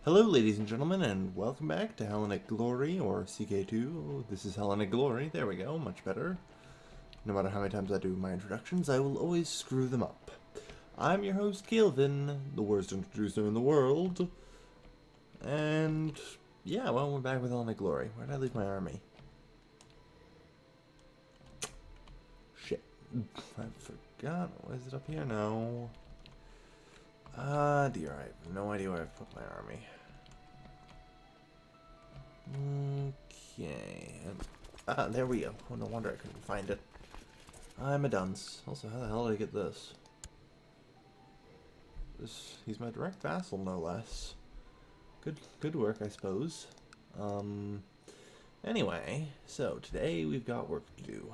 Hello, ladies and gentlemen, and welcome back to Hellenic Glory, or CK2. This is Hellenic Glory. There we go, much better. No matter how many times I do my introductions, I will always screw them up. I'm your host, Kelvin, the worst introducer in the world. And, yeah, well, we're back with Hellenic Glory. Where did I leave my army? Shit. I forgot. Is it up here? No. Dear, I have no idea where I've put my army. Okay. There we go. Oh, no wonder I couldn't find it. I'm a dunce. Also, how the hell did I get this? He's my direct vassal, no less. Good work, I suppose. Anyway, so today we've got work to do.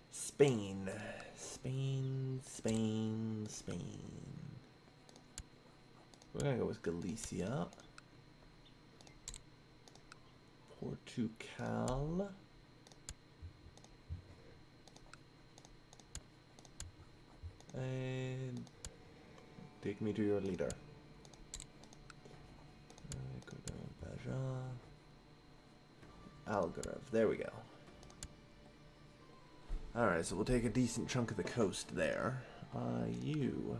Spain. We're gonna go with Galicia. Portugal. And take me to your leader. Algarve. There we go. Alright, so we'll take a decent chunk of the coast there. You.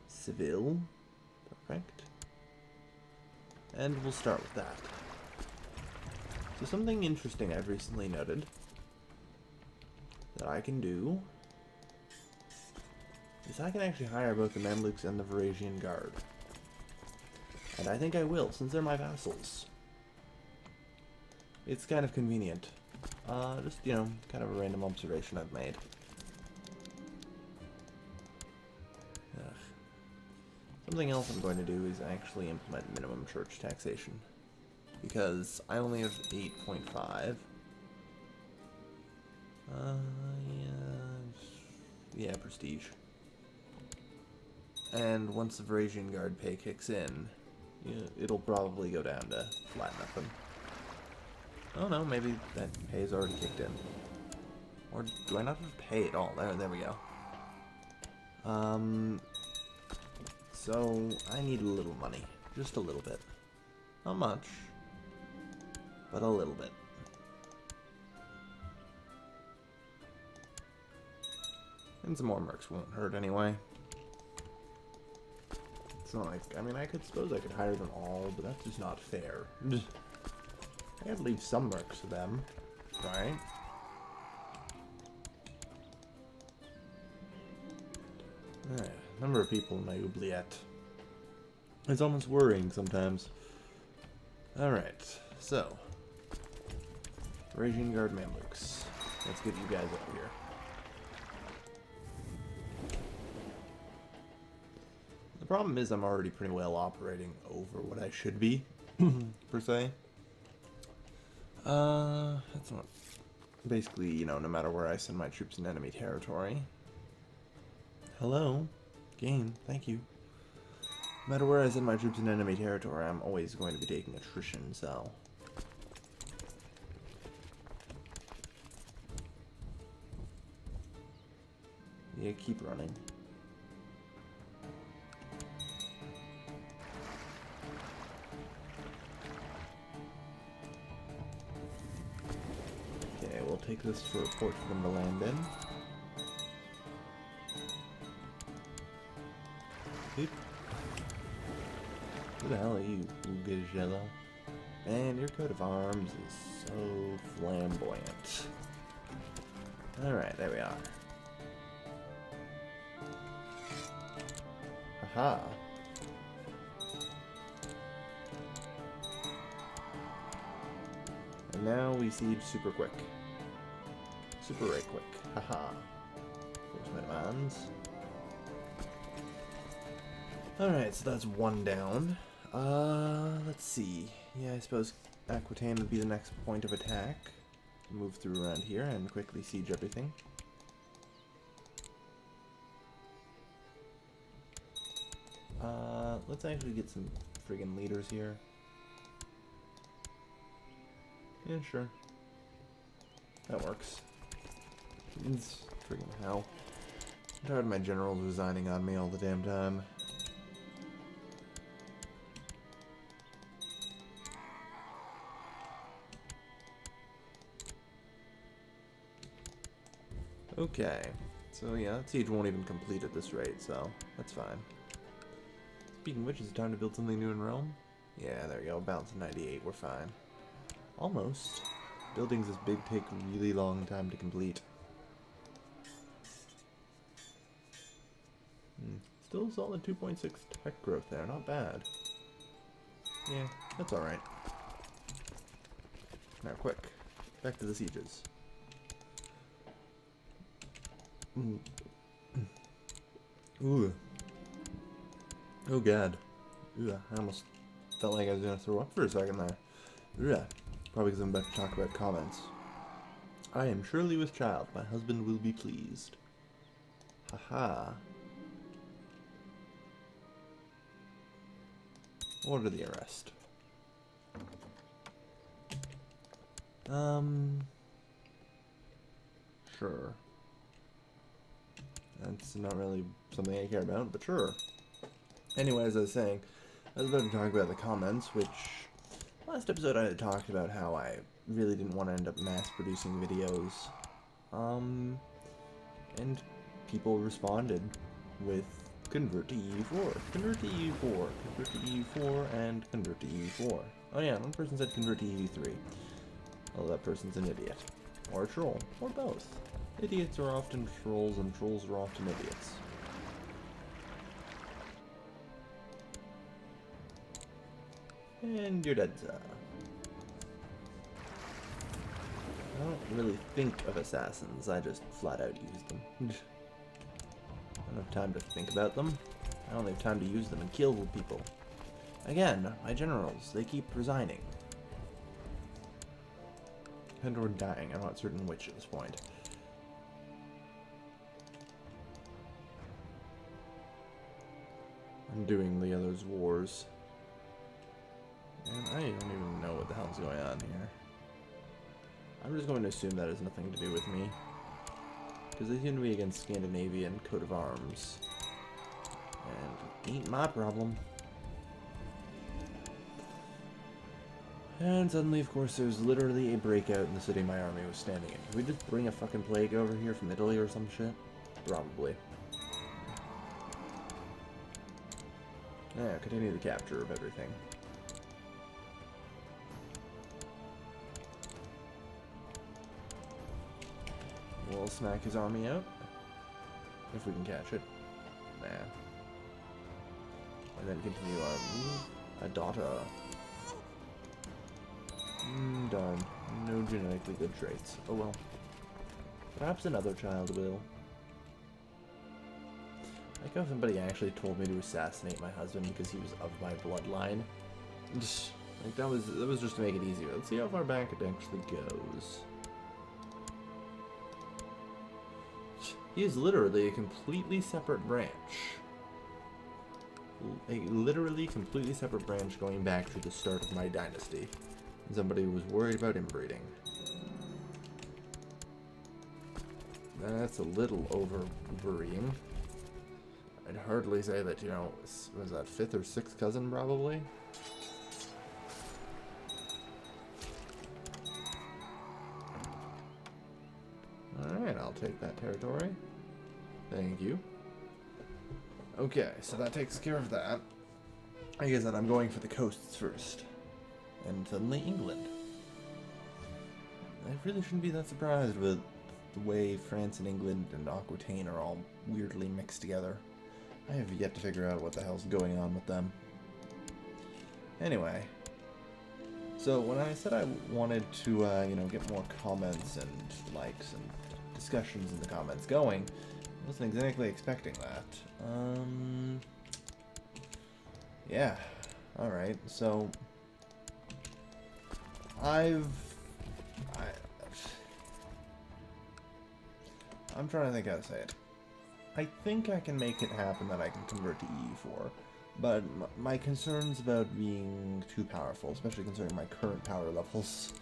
Seville. Perfect. And we'll start with that. So something interesting I've recently noted that I can do is I can actually hire both the Mamluks and the Varasian Guard. And I think I will, since they're my vassals. It's kind of convenient. Just, you know, kind of a random observation I've made. Ugh. Something else I'm going to do is actually implement minimum church taxation. Because I only have 8.5. Yeah, prestige. And once the Varasian Guard pay kicks in, it'll probably go down to flat nothing. Oh no, maybe that pay has already kicked in. Or do I not have to pay at all? There we go. So I need a little money. Just a little bit. Not much, but a little bit. And some more mercs won't hurt anyway. It's not like, I mean, I suppose I could hire them all, but that's just not fair. I gotta leave some mercs to them, right? Number of people in my oubliette. It's almost worrying sometimes. Alright, so. Varasian Guard Mamluks. Let's get you guys up here. The problem is I'm already pretty well operating over what I should be, per se. That's not... Basically, you know, no matter where I send my troops in enemy territory. Hello? Game, thank you. No matter where I send my troops in enemy territory, I'm always going to be taking attrition, so... Yeah, keep running. Okay, we'll take this to a port for them to land in. Beep. Who the hell are you, Ugajella? Man, your coat of arms is so flamboyant. Alright, there we are. Aha. And now we siege super quick. Super right quick. Haha. Force my demands. Alright, so that's one down. Let's see. Yeah, I suppose Aquitaine would be the next point of attack. Move through around here and quickly siege everything. Let's actually get some friggin' leaders here. Yeah, sure. That works. It's friggin' hell. I'm tired of my generals resigning on me all the damn time. Okay. So yeah, that siege won't even complete at this rate, so that's fine. Speaking of which, is it time to build something new in Rome? Yeah, there we go. Balance of 98, we're fine. Almost. Buildings this big take a really long time to complete. Still solid 2.6 tech growth there, not bad. Yeah, that's alright. Now quick, back to the sieges. Ooh. Oh god. Ooh, I almost felt like I was gonna throw up for a second there. Ooh. Probably because I'm about to talk about comments. I am surely with child. My husband will be pleased. Haha. Order the arrest. Sure. That's not really something I care about, but sure. Anyway, as I was saying, I was about to talk about the comments, which last episode I had talked about how I really didn't want to end up mass-producing videos. And people responded with convert to EU4, convert to EU4, convert to EU4, and convert to EU4. Oh yeah, one person said convert to EU3. Well, that person's an idiot. Or a troll. Or both. Idiots are often trolls, and trolls are often idiots. And you're dead, sir. I don't really think of assassins, I just flat out use them. I don't have time to think about them. I only have time to use them and kill people. Again, my generals, they keep resigning. And or dying, I'm not certain which at this point. I'm doing the others' wars. And I don't even know what the hell's going on here. I'm just going to assume that has nothing to do with me. Because they seem to be against Scandinavian coat of arms. And ain't my problem. And suddenly, of course, there's literally a breakout in the city my army was standing in. Did we just bring a fucking plague over here from Italy or some shit? Probably. Yeah, continue the capture of everything. We'll smack his army out. If we can catch it. Nah. And then continue our move. A daughter. Darn. No genetically good traits. Oh well. Perhaps another child will. Like how somebody actually told me to assassinate my husband because he was of my bloodline. Like that was just to make it easier. Let's see how far back it actually goes. He is literally a completely separate branch. A literally completely separate branch going back to the start of my dynasty. Somebody was worried about inbreeding. That's a little over worrying. I'd hardly say that, you know, was that 5th or 6th cousin probably? Alright, I'll take that territory. Thank you. Okay, so that takes care of that. I guess that I'm going for the coasts first. And suddenly England. I really shouldn't be that surprised with the way France and England and Aquitaine are all weirdly mixed together. I have yet to figure out what the hell's going on with them. Anyway. So when I said I wanted to, you know, get more comments and likes and discussions in the comments going, I wasn't exactly expecting that. Yeah. Alright, so I'm trying to think how to say it. I think I can make it happen that I can convert to EU4, but my concerns about being too powerful, especially considering my current power levels,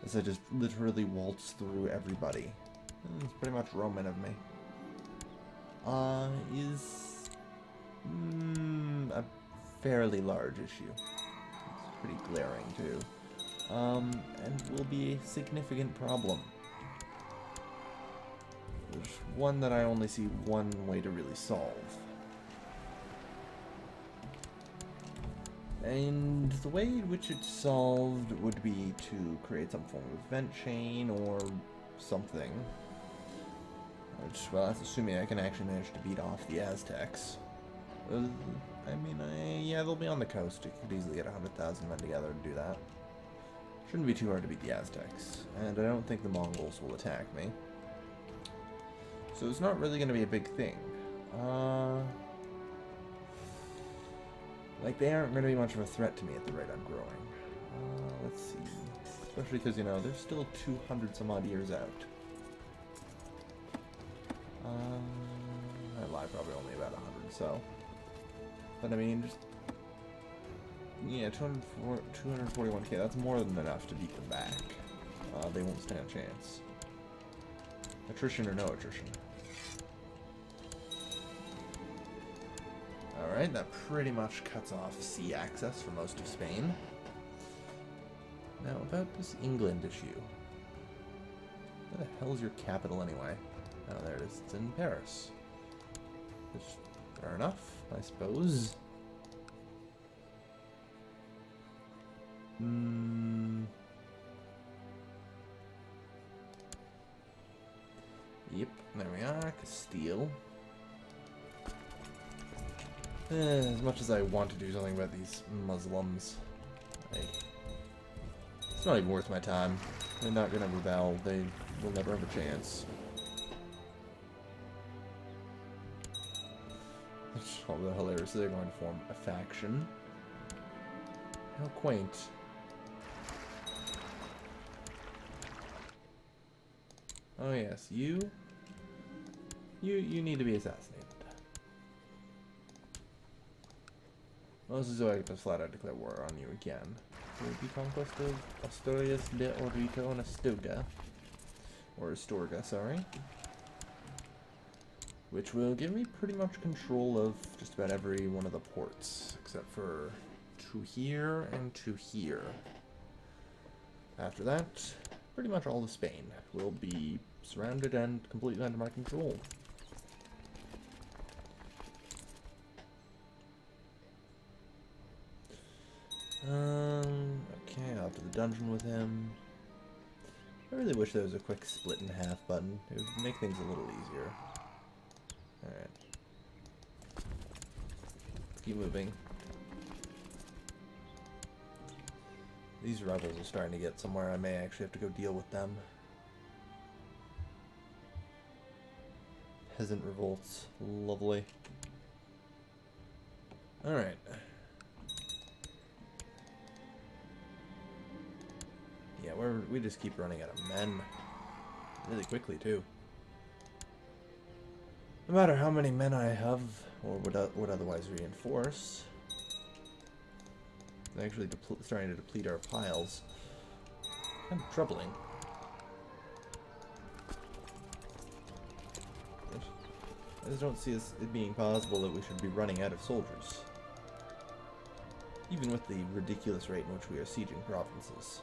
as I just literally waltz through everybody. It's pretty much Roman of me. Is a fairly large issue. It's pretty glaring too. And will be a significant problem. There's one that I only see one way to really solve. And the way in which it's solved would be to create some form of event chain or something. Which, well, that's assuming I can actually manage to beat off the Aztecs. I mean, yeah, they'll be on the coast. You could easily get 100,000 men together to do that. Shouldn't be too hard to beat the Aztecs. And I don't think the Mongols will attack me. So it's not really going to be a big thing. Like, they aren't going to be much of a threat to me at the rate I'm growing. Let's see. Especially because, you know, they're still 200 some odd years out. I lie, probably only about 100, so. But I mean, just. Yeah, 241k, that's more than enough to beat them back. They won't stand a chance. Attrition or no attrition. Alright, that pretty much cuts off sea access for most of Spain. Now, about this England issue. Where the hell's your capital anyway? Oh, there it is. It's in Paris. Which, fair enough, I suppose. Yep, there we are. Castile. As much as I want to do something about these Muslims, it's not even worth my time. They're not gonna rebel. They will never have a chance. Although hilarious, they're going to form a faction. How quaint. Oh yes, you need to be assassinated. Well, this is why I just flat out declare war on you again. The conquest of Asturias de Orito and Astorga. Or Astorga, sorry. Which will give me pretty much control of just about every one of the ports, except for 2 here and 2 here. After that, pretty much all of Spain will be surrounded and completely under my control. Okay, I'll have to the dungeon with him. I really wish there was a quick split in half button. It would make things a little easier. Alright. Let's keep moving. These rebels are starting to get somewhere. I may actually have to go deal with them. Peasant revolts. Lovely. Alright. Yeah, we just keep running out of men. Really quickly, too. No matter how many men I have, or would otherwise reinforce, they're actually starting to deplete our piles. Kind of troubling. I just don't see it being possible that we should be running out of soldiers. Even with the ridiculous rate in which we are sieging provinces.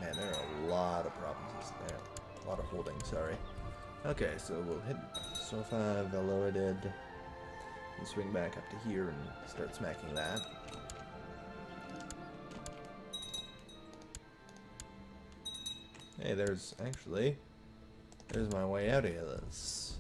Man, there are a lot of provinces there. A lot of holdings, sorry. Okay, so we'll hit Sofa, Veloided, and swing back up to here and start smacking that. Hey, there's my way out of this.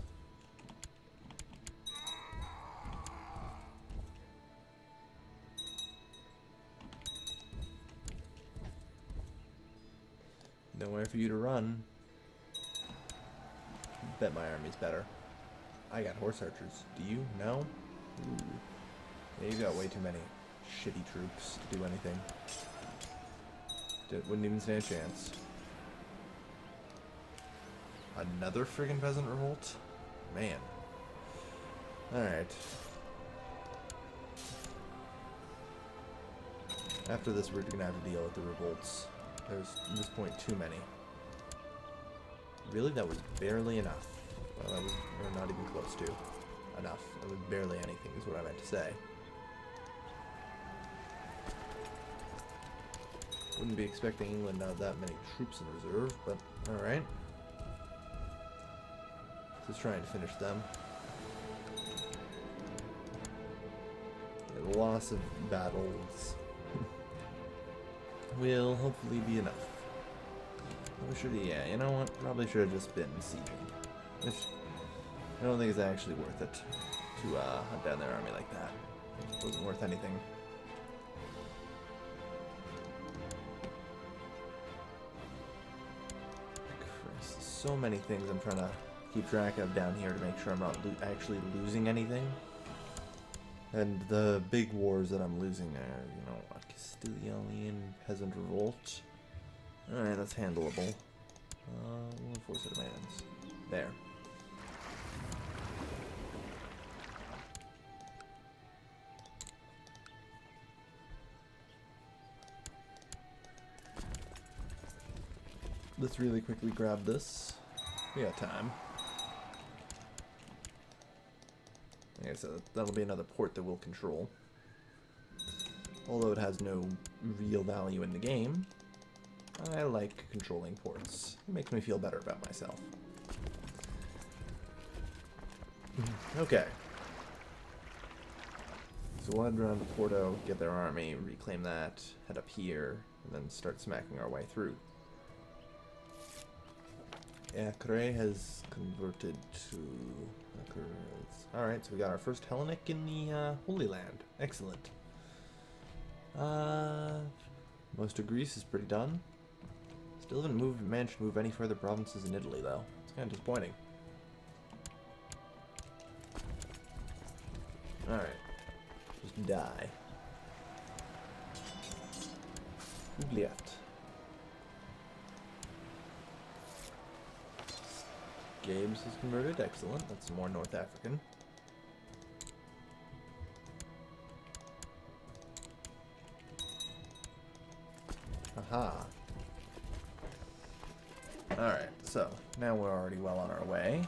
Nowhere for you to run. Bet my army's better. I got horse archers. Do you? No? Ooh. Yeah, you got way too many shitty troops to do anything. Wouldn't even stand a chance. Another friggin' peasant revolt? Man. Alright. After this, we're gonna have to deal with the revolts. There's, at this point, too many. Really? That was barely enough. Well, that was not even close to enough. That was barely anything, is what I meant to say. Wouldn't be expecting England to have that many troops in reserve, but alright. Just trying to finish them. Yeah, the loss of battles will hopefully be enough. We should, yeah, you know what? Probably should have just been sieging. I don't think it's actually worth it to hunt down their army like that. It wasn't worth anything. Christ, so many things I'm trying to keep track of down here to make sure I'm not actually losing anything. And the big wars that I'm losing are, you know, a Castilian peasant revolt. Alright, that's handleable. We'll enforce the demands. There. Let's really quickly grab this. We got time. Okay, so that'll be another port that we'll control. Although it has no real value in the game, I like controlling ports. It makes me feel better about myself. Okay. So we'll head around to Porto, get their army, reclaim that, head up here, and then start smacking our way through. Yeah, Acre has converted to... Alright, so we got our first Hellenic in the Holy Land. Excellent. Most of Greece is pretty done. Still haven't managed to move any further provinces in Italy, though. It's kind of disappointing. Alright. Just die. Oubliette. Games is converted. Excellent. That's more North African. Aha. Alright, so now we're already well on our way.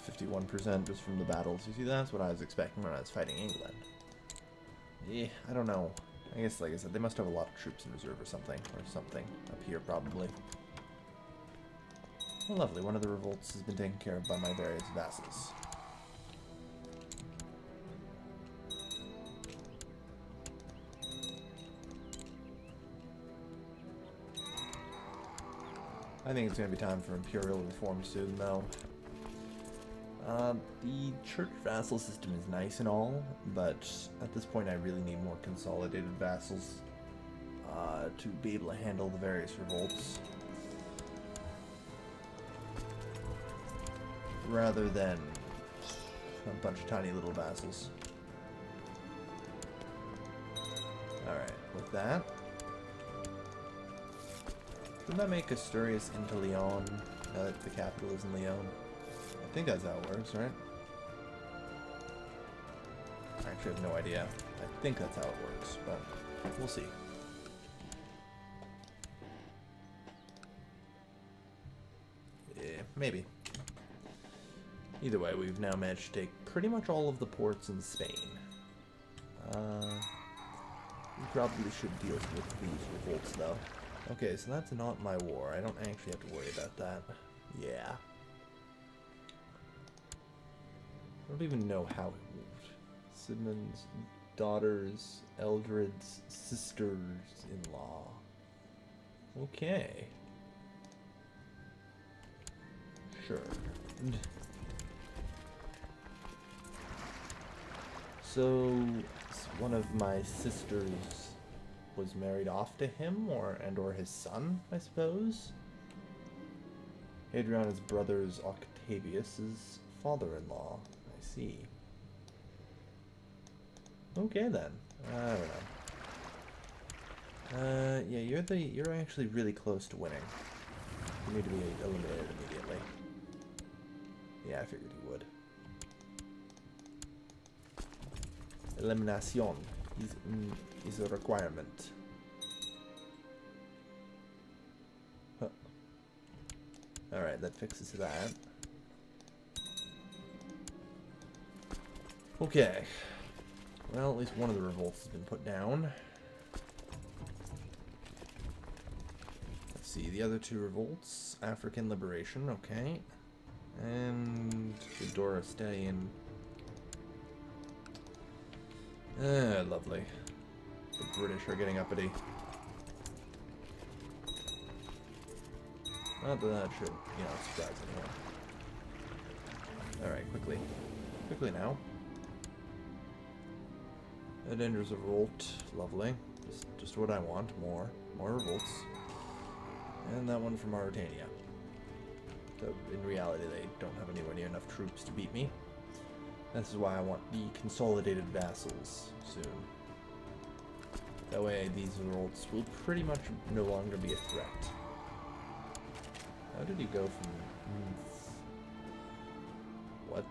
51% just from the battles. You see, that's what I was expecting when I was fighting England. Yeah, I don't know. I guess, like I said, they must have a lot of troops in reserve or something. Up here, probably. Oh, lovely. One of the revolts has been taken care of by my various vassals. I think it's going to be time for imperial reform soon, though. The church vassal system is nice and all, but at this point I really need more consolidated vassals to be able to handle the various revolts. Rather than a bunch of tiny little vassals. Alright, with that. Shouldn't that make Asturias into Leon, now that the capital is in Leon? I think that's how it works, right? I actually have no idea. I think that's how it works, but we'll see. Yeah, maybe. Either way, we've now managed to take pretty much all of the ports in Spain. We probably should deal with these revolts, though. Okay, so that's not my war. I don't actually have to worry about that. Yeah. I don't even know how it moved. Sidmund's daughters, Eldred's sisters-in-law. Okay. Sure. So, one of my sisters was married off to him, or his son, I suppose? Hadrian's brother's Octavius's father-in-law. I see. Okay then. I don't know. Yeah, you're actually really close to winning. You need to be eliminated immediately. Yeah, I figured you would. Elimination is a requirement. Huh. Alright, that fixes that. Okay. Well, at least one of the revolts has been put down. Let's see, the other two revolts. African Liberation, okay. And the Dora Stallion. Lovely. The British are getting uppity. Not that that should, surprise anyone. Alright, quickly. Quickly now. That enters a revolt. Lovely. Just what I want. More revolts. And that one from Mauritania. So, in reality, they don't have anywhere near enough troops to beat me. This is why I want the consolidated vassals soon. That way, these revolts will pretty much no longer be a threat. How did he go from... What?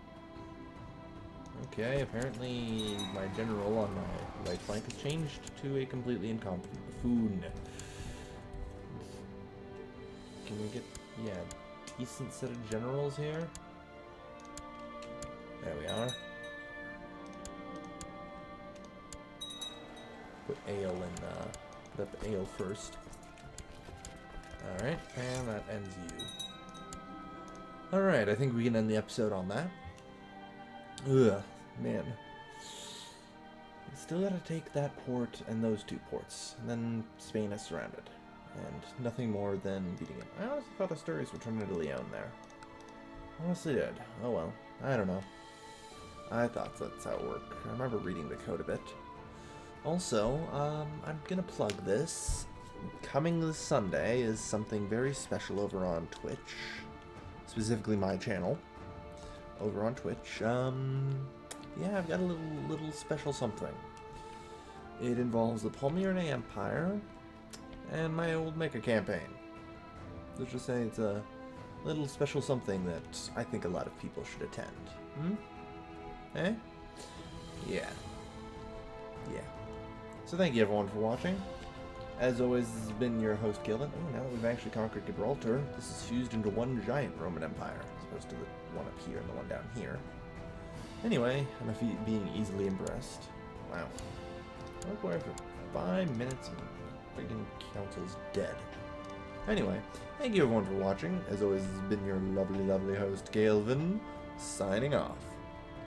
Okay, apparently my general on my right flank has changed to a completely incompetent buffoon. Can we get... yeah, decent set of generals here? There we are. Put ale in, put up ale first. Alright, and that ends you. Alright, I think we can end the episode on that. Ugh, man. Still gotta take that port and those two ports, and then Spain is surrounded. And nothing more than beating it. I honestly thought Asturias would turn into Leon there. Honestly did. Oh well, I don't know. I thought that's how it worked. I remember reading the code a bit. Also, I'm gonna plug this. Coming this Sunday is something very special over on Twitch. Specifically my channel. Over on Twitch. Yeah, I've got a little special something. It involves the Palmyrene Empire and my old Mecha campaign. Let's just say it's a little special something that I think a lot of people should attend. Eh? Yeah. Yeah. So thank you everyone for watching. As always, this has been your host, Gillen. Oh, now that we've actually conquered Gibraltar, this is fused into one giant Roman Empire, as opposed to the one up here and the one down here. Anyway, I'm being easily impressed. Wow. I worked away for 5 minutes and friggin' council's dead. Anyway, thank you everyone for watching. As always, this has been your lovely, lovely host, Galvin, signing off.